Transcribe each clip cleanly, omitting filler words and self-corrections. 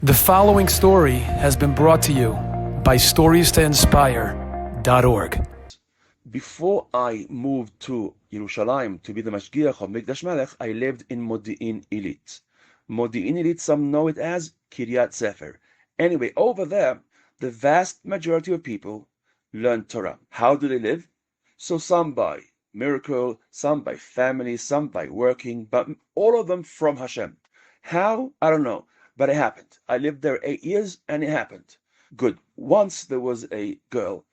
The following story has been brought to you by StoriesToInspire.org. Before I moved to Yerushalayim to be the Mashgiach of Mikdash Melech, I lived in Modi'in Ilit. Modi'in Ilit, some know it as Kiryat Sefer. Anyway, over there, the vast majority of people learn Torah. How do they live? So some by miracle, some by family, some by working, but all of them from Hashem. How? I don't know. But it happened. I lived there 8 years and it happened. Good. Once there was a girl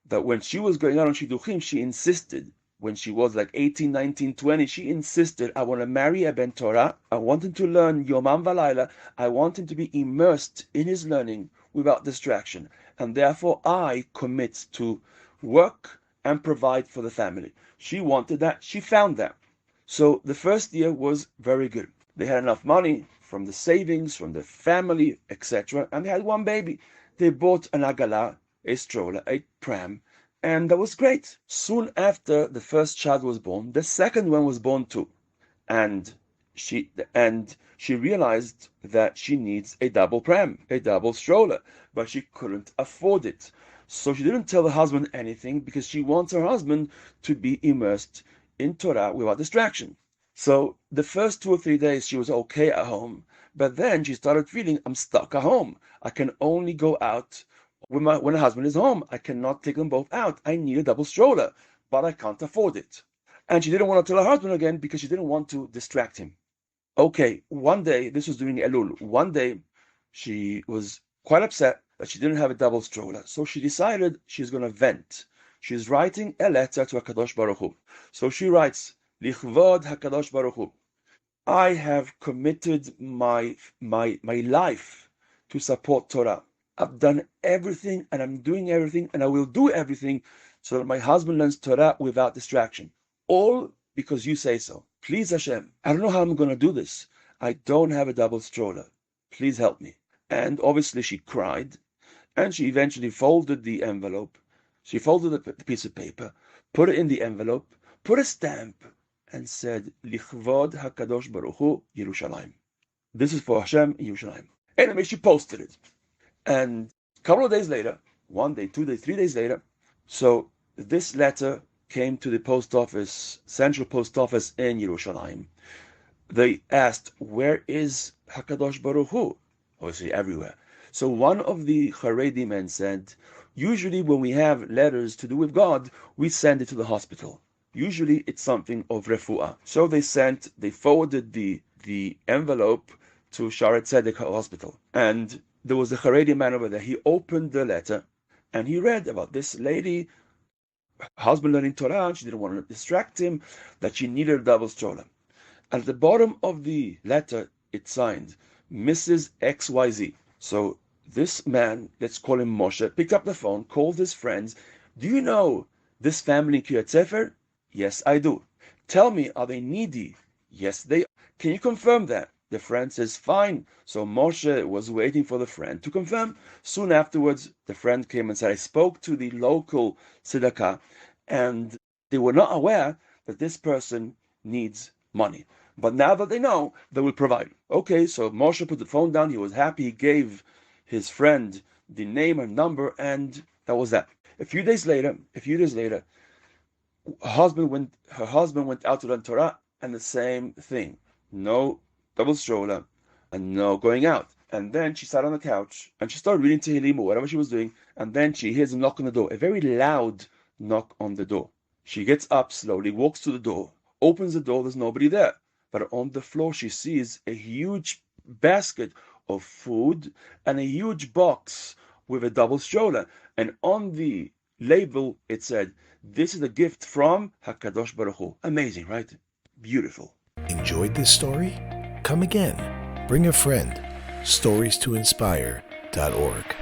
that when she was going out on Shidduchim, she insisted, when she was like 18, 19, 20, she insisted, I want to marry a Ben Torah. I want him to learn Yomam Valayla. I want him to be immersed in his learning without distraction. And therefore I commit to work and provide for the family. She wanted that. She found that. So the first year was very good. They had enough money from the savings, from the family, etc. And they had one baby. They bought an agala, a stroller, a pram, and that was great. Soon after the first child was born, the second one was born too. And she realized that she needs a double pram, a double stroller, but she couldn't afford it. So she didn't tell the husband anything because she wants her husband to be immersed in Torah without distraction. So the first 2 or 3 days she was okay at home, but then she started feeling, I'm stuck at home. I can only go out when her husband is home. I cannot take them both out. I need a double stroller, but I can't afford it. And she didn't want to tell her husband again because she didn't want to distract him. Okay, one day, this was during Elul, one day she was quite upset that she didn't have a double stroller. So she decided she's going to vent. She's writing a letter to HaKadosh Baruch Hu. So she writes, Lichvod HaKadosh Baruch Hu. I have committed my life to support Torah. I've done everything and I'm doing everything and I will do everything so that my husband learns Torah without distraction. All because you say so. Please Hashem, I don't know how I'm going to do this. I don't have a double stroller. Please help me. And obviously she cried and she eventually folded the envelope. She folded the piece of paper, put it in the envelope, put a stamp, and said, Lichvod HaKadosh Baruch Hu, Yerushalayim. This is for Hashem in Yerushalayim. Anyway, she posted it. And a couple of days later, 1 day, 2 days, 3 days later, so this letter came to the post office, central post office in Yerushalayim. They asked, where is HaKadosh Baruch Hu? Obviously everywhere. So one of the Haredi men said, usually when we have letters to do with God, we send it to the hospital. Usually it's something of refuah. So they forwarded the envelope to Sharet Tzedek Hospital. And there was a Haredi man over there. He opened the letter and he read about this lady, husband learning Torah, she didn't want to distract him, that she needed a double stroller. At the bottom of the letter, it signed, Mrs. XYZ. So this man, let's call him Moshe, picked up the phone, called his friends. Do you know this family in Kiryat Sefer? Yes, I do. Tell me, are they needy? Yes, they are. Can you confirm that? The friend says, fine. So Moshe was waiting for the friend to confirm. Soon afterwards, the friend came and said, I spoke to the local tzedakah, and they were not aware that this person needs money. But now that they know, they will provide. Okay, so Moshe put the phone down. He was happy. He gave his friend the name and number, and that was that. A few days later, her husband went out to learn Torah, and the same thing. No double stroller, and no going out. And then she sat on the couch, and she started reading Tehillim or whatever she was doing, and then she hears a knock on the door, a very loud knock on the door. She gets up slowly, walks to the door, opens the door, there's nobody there. But on the floor she sees a huge basket of food and a huge box with a double stroller. And on the label it said, this is a gift from HaKadosh Baruch Hu. Amazing, right? Beautiful. Enjoyed this story? Come again. Bring a friend. StoriesToInspire.org